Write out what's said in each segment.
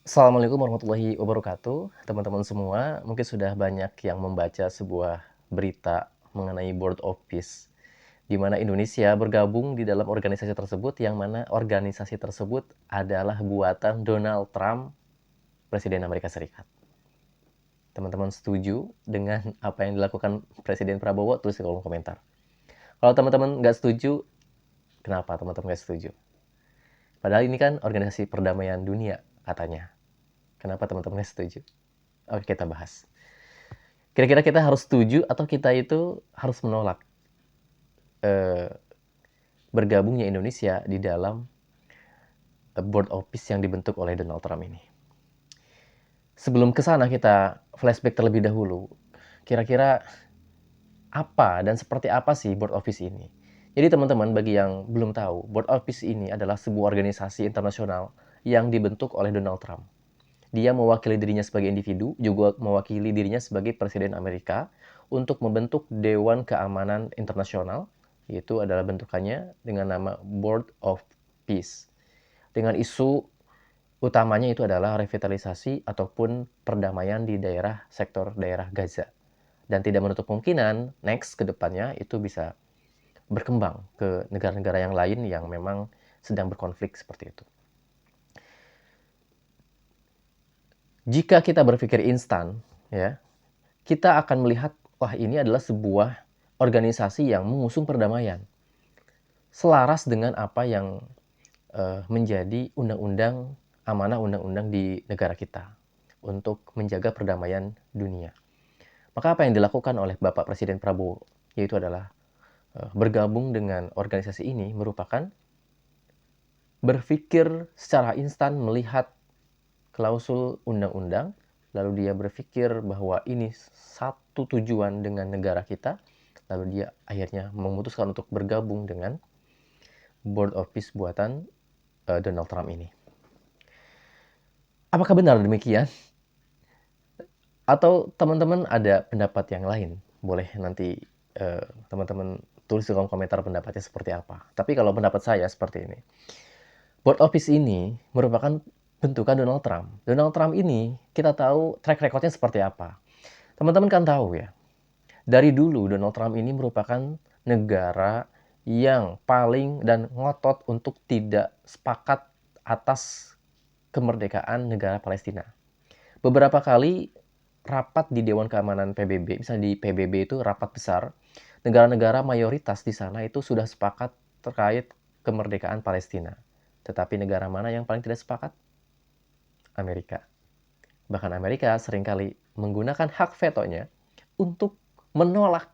Assalamualaikum warahmatullahi wabarakatuh. Teman-teman semua, mungkin sudah banyak yang membaca sebuah berita mengenai Board of Peace, di mana Indonesia bergabung di dalam organisasi tersebut, yang mana organisasi tersebut adalah buatan Donald Trump, Presiden Amerika Serikat. Teman-teman setuju dengan apa yang dilakukan Presiden Prabowo? Tulis di kolom komentar. Kalau teman-teman nggak setuju, kenapa teman-teman nggak setuju? Padahal ini kan organisasi perdamaian dunia katanya. Kenapa teman-teman nggak setuju? Oke, kita bahas. Kira-kira kita harus setuju atau kita itu harus menolak eh, bergabungnya Indonesia di dalam Board of Peace yang dibentuk oleh Donald Trump ini. Sebelum ke sana kita flashback terlebih dahulu. Kira-kira apa dan seperti apa sih Board of Peace ini? Jadi teman-teman, bagi yang belum tahu, Board of Peace ini adalah sebuah organisasi internasional yang dibentuk oleh Donald Trump. Dia mewakili dirinya sebagai individu, juga mewakili dirinya sebagai Presiden Amerika untuk membentuk Dewan Keamanan Internasional, yaitu adalah bentukannya dengan nama Board of Peace. Dengan isu utamanya itu adalah revitalisasi ataupun perdamaian di sektor daerah Gaza. Dan tidak menutup kemungkinan next ke depannya itu bisa berkembang ke negara-negara yang lain yang memang sedang berkonflik seperti itu. Jika kita berpikir instan, ya, kita akan melihat, wah, ini adalah sebuah organisasi yang mengusung perdamaian. Selaras dengan apa yang menjadi undang-undang, amanah undang-undang di negara kita untuk menjaga perdamaian dunia. Maka apa yang dilakukan oleh Bapak Presiden Prabowo, yaitu adalah bergabung dengan organisasi ini merupakan berpikir secara instan melihat klausul undang-undang, lalu dia berpikir bahwa ini satu tujuan dengan negara kita, lalu dia akhirnya memutuskan untuk bergabung dengan Board of Peace buatan Donald Trump ini. Apakah benar demikian? Atau teman-teman ada pendapat yang lain? Boleh nanti teman-teman tulis di kolom komentar pendapatnya seperti apa. Tapi kalau pendapat saya seperti ini. Board of Peace ini merupakan bentukan Donald Trump. Donald Trump ini kita tahu track record-nya seperti apa. Teman-teman kan tahu ya, dari dulu Donald Trump ini merupakan negara yang paling dan ngotot untuk tidak sepakat atas kemerdekaan negara Palestina. Beberapa kali rapat di Dewan Keamanan PBB, misalnya di PBB itu rapat besar, negara-negara mayoritas di sana itu sudah sepakat terkait kemerdekaan Palestina. Tetapi negara mana yang paling tidak sepakat? Amerika. Bahkan Amerika seringkali menggunakan hak vetonya untuk menolak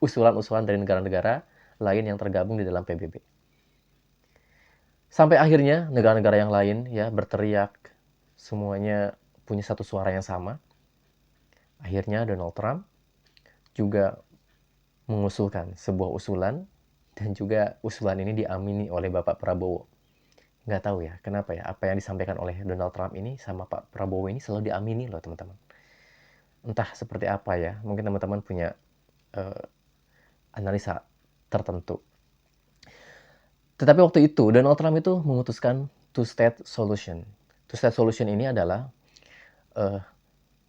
usulan-usulan dari negara-negara lain yang tergabung di dalam PBB. Sampai akhirnya negara-negara yang lain ya berteriak, semuanya punya satu suara yang sama. Akhirnya Donald Trump juga mengusulkan sebuah usulan, dan juga usulan ini diamini oleh Bapak Prabowo. Nggak tahu ya, kenapa ya, apa yang disampaikan oleh Donald Trump ini sama Pak Prabowo ini selalu diamini loh teman-teman. Entah seperti apa ya, mungkin teman-teman punya uh, analisa tertentu. Tetapi waktu itu Donald Trump itu memutuskan two-state solution. Two-state solution ini adalah uh,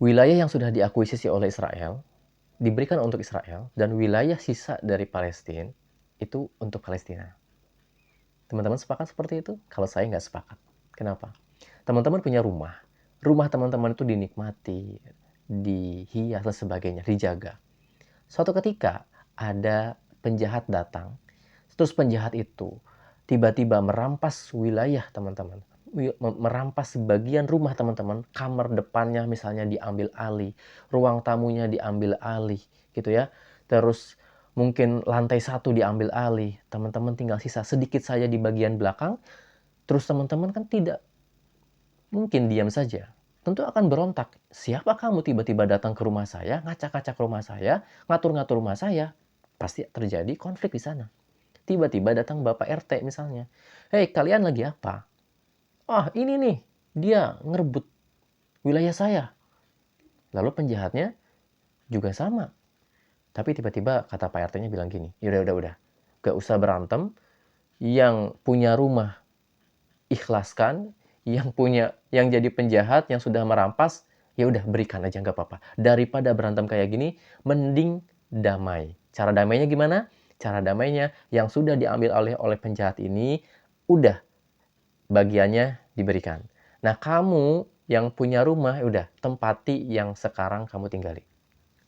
wilayah yang sudah diakuisisi oleh Israel diberikan untuk Israel, dan wilayah sisa dari Palestina itu untuk Palestina. Teman-teman sepakat seperti itu? Kalau saya nggak sepakat. Kenapa? Teman-teman punya rumah. Rumah teman-teman itu dinikmati, dihias dan sebagainya, dijaga. Suatu ketika ada penjahat datang, terus penjahat itu tiba-tiba merampas wilayah teman-teman, merampas sebagian rumah teman-teman, kamar depannya misalnya diambil alih, ruang tamunya diambil alih, gitu ya. Terus mungkin lantai satu diambil alih, teman-teman tinggal sisa sedikit saja di bagian belakang, terus teman-teman kan tidak mungkin diam saja. Tentu akan berontak. Siapa kamu tiba-tiba datang ke rumah saya, ngacak-ngacak rumah saya, ngatur-ngatur rumah saya? Pasti terjadi konflik di sana. Tiba-tiba datang Bapak RT misalnya. Hei, kalian lagi apa? Ah, ini nih, dia ngerebut wilayah saya. Lalu penjahatnya juga sama. Tapi tiba-tiba kata Pak RT-nya bilang gini, udah. Gak usah berantem, yang punya rumah ikhlaskan, yang jadi penjahat, yang sudah merampas, ya udah berikan aja nggak apa-apa. Daripada berantem kayak gini, mending damai. Cara damainya gimana? Cara damainya yang sudah diambil oleh penjahat ini, udah bagiannya diberikan. Nah, kamu yang punya rumah, ya udah tempati yang sekarang kamu tinggali.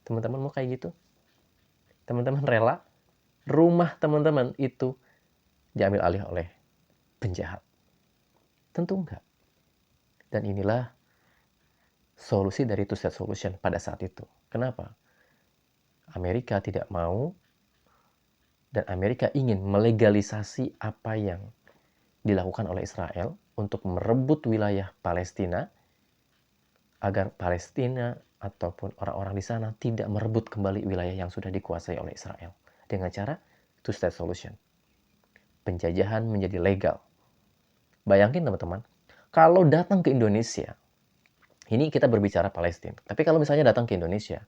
Teman-teman mau kayak gitu? Teman-teman rela? Rumah teman-teman itu diambil alih oleh penjahat? Tentu enggak. Dan inilah solusi dari two state solution pada saat itu. Kenapa? Amerika tidak mau dan Amerika ingin melegalisasi apa yang dilakukan oleh Israel untuk merebut wilayah Palestina agar Palestina ataupun orang-orang di sana tidak merebut kembali wilayah yang sudah dikuasai oleh Israel dengan cara two state solution. Penjajahan menjadi legal. Bayangin teman-teman, kalau datang ke Indonesia, ini kita berbicara Palestina, tapi kalau misalnya datang ke Indonesia,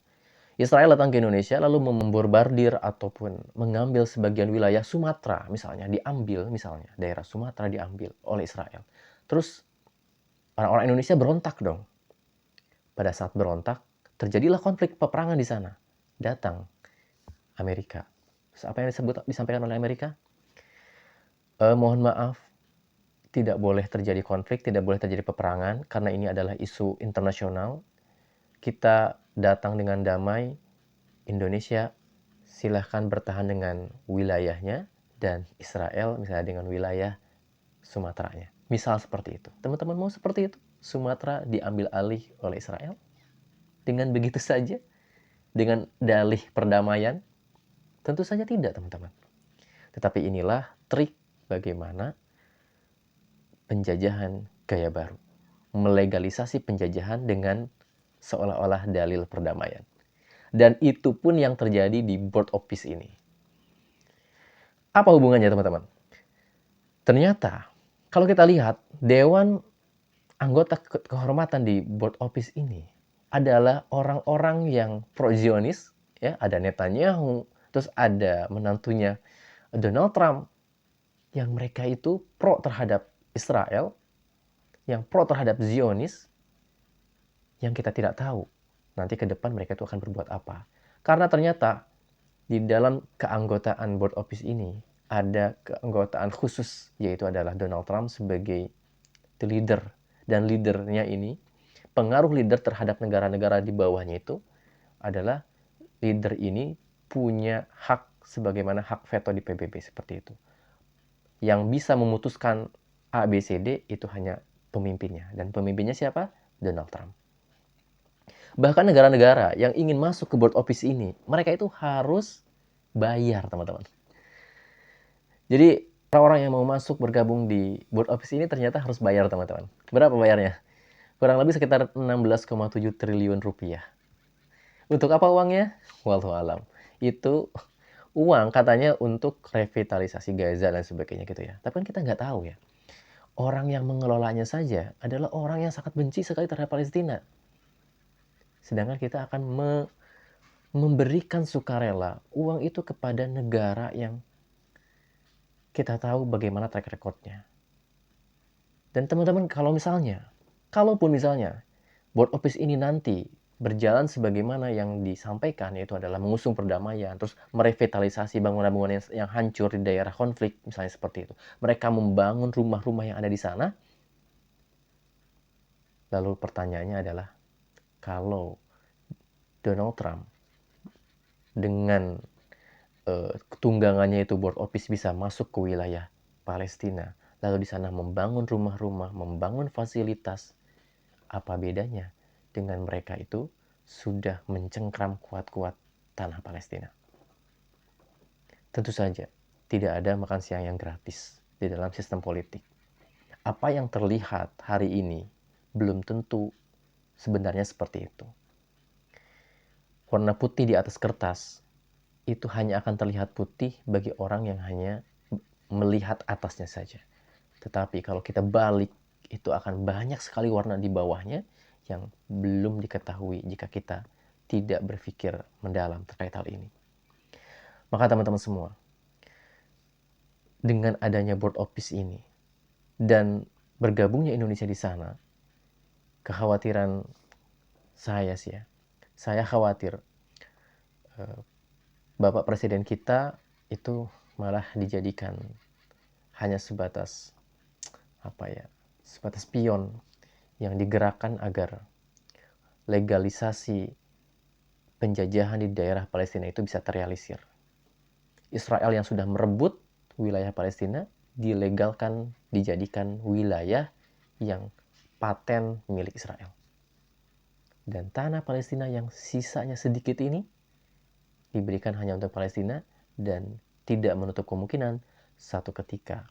Israel datang ke Indonesia lalu membombardir ataupun mengambil sebagian wilayah Sumatera misalnya, diambil misalnya, daerah Sumatera diambil oleh Israel. Terus orang-orang Indonesia berontak dong. Pada saat berontak, terjadilah konflik peperangan di sana. Datang Amerika. Terus apa yang disampaikan oleh Amerika? Mohon maaf, tidak boleh terjadi konflik, tidak boleh terjadi peperangan, karena ini adalah isu internasional. Kita datang dengan damai, Indonesia silahkan bertahan dengan wilayahnya, dan Israel misalnya dengan wilayah Sumateranya. Misal seperti itu. Teman-teman mau seperti itu? Sumatera diambil alih oleh Israel? Dengan begitu saja? Dengan dalih perdamaian? Tentu saja tidak, teman-teman. Tetapi inilah trik bagaimana penjajahan gaya baru. Melegalisasi penjajahan dengan seolah-olah dalil perdamaian. Dan itu pun yang terjadi di Board of Peace ini. Apa hubungannya, teman-teman? Ternyata, kalau kita lihat, Dewan anggota kehormatan di Board of Peace ini adalah orang-orang yang pro-Zionis, ya, ada Netanyahu, terus ada menantunya Donald Trump, yang mereka itu pro terhadap Israel, yang pro terhadap Zionis, yang kita tidak tahu nanti ke depan mereka itu akan berbuat apa. Karena ternyata di dalam keanggotaan Board of Peace ini ada keanggotaan khusus, yaitu adalah Donald Trump sebagai leader. Dan leadernya ini, pengaruh leader terhadap negara-negara di bawahnya itu adalah leader ini punya hak sebagaimana hak veto di PBB seperti itu. Yang bisa memutuskan A, B, C, D itu hanya pemimpinnya. Dan pemimpinnya siapa? Donald Trump. Bahkan negara-negara yang ingin masuk ke Board of Peace ini, mereka itu harus bayar, teman-teman. Jadi, orang-orang yang mau masuk bergabung di Board of Peace ini ternyata harus bayar, teman-teman. Berapa bayarnya? Kurang lebih sekitar 16,7 triliun rupiah. Untuk apa uangnya? Wallahu alam. Itu uang katanya untuk revitalisasi Gaza dan sebagainya gitu ya. Tapi kan kita nggak tahu ya. Orang yang mengelolanya saja adalah orang yang sangat benci sekali terhadap Palestina. Sedangkan kita akan memberikan sukarela uang itu kepada negara yang kita tahu bagaimana track recordnya. Dan teman-teman, kalaupun misalnya Board of Peace ini nanti berjalan sebagaimana yang disampaikan, yaitu adalah mengusung perdamaian, terus merevitalisasi bangunan-bangunan yang hancur di daerah konflik, misalnya seperti itu. Mereka membangun rumah-rumah yang ada di sana. Lalu pertanyaannya adalah, kalau Donald Trump dengan tunggangannya itu Board of Peace bisa masuk ke wilayah Palestina, lalu di sana membangun rumah-rumah, membangun fasilitas, apa bedanya dengan mereka itu sudah mencengkram kuat-kuat tanah Palestina? Tentu saja, tidak ada makan siang yang gratis di dalam sistem politik. Apa yang terlihat hari ini belum tentu sebenarnya seperti itu. Warna putih di atas kertas itu hanya akan terlihat putih bagi orang yang hanya melihat atasnya saja. Tetapi kalau kita balik, itu akan banyak sekali warna di bawahnya yang belum diketahui jika kita tidak berpikir mendalam terkait hal ini. Maka teman-teman semua, dengan adanya Board of Peace ini, dan bergabungnya Indonesia di sana, kekhawatiran saya sih ya, saya khawatir Bapak Presiden kita itu malah dijadikan hanya sebatas apa ya, sebatas pion yang digerakkan agar legalisasi penjajahan di daerah Palestina itu bisa terrealisir. Israel yang sudah merebut wilayah Palestina dilegalkan, dijadikan wilayah yang paten milik Israel. Dan tanah Palestina yang sisanya sedikit ini diberikan hanya untuk Palestina dan tidak menutup kemungkinan satu ketika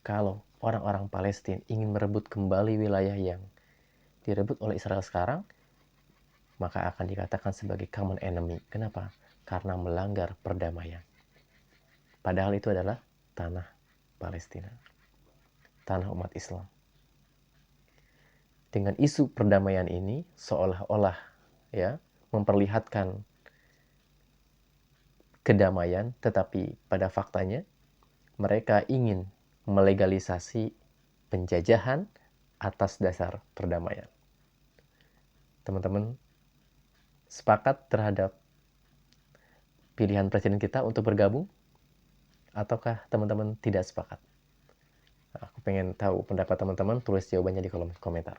kalau orang-orang Palestina ingin merebut kembali wilayah yang direbut oleh Israel sekarang, maka akan dikatakan sebagai common enemy. Kenapa? Karena melanggar perdamaian. Padahal itu adalah tanah Palestina, tanah umat Islam. Dengan isu perdamaian ini seolah-olah ya memperlihatkan kedamaian, tetapi pada faktanya mereka ingin melegalisasi penjajahan atas dasar perdamaian. Teman-teman sepakat terhadap pilihan presiden kita untuk bergabung? Ataukah teman-teman tidak sepakat? Aku pengen tahu pendapat teman-teman, tulis jawabannya di kolom komentar.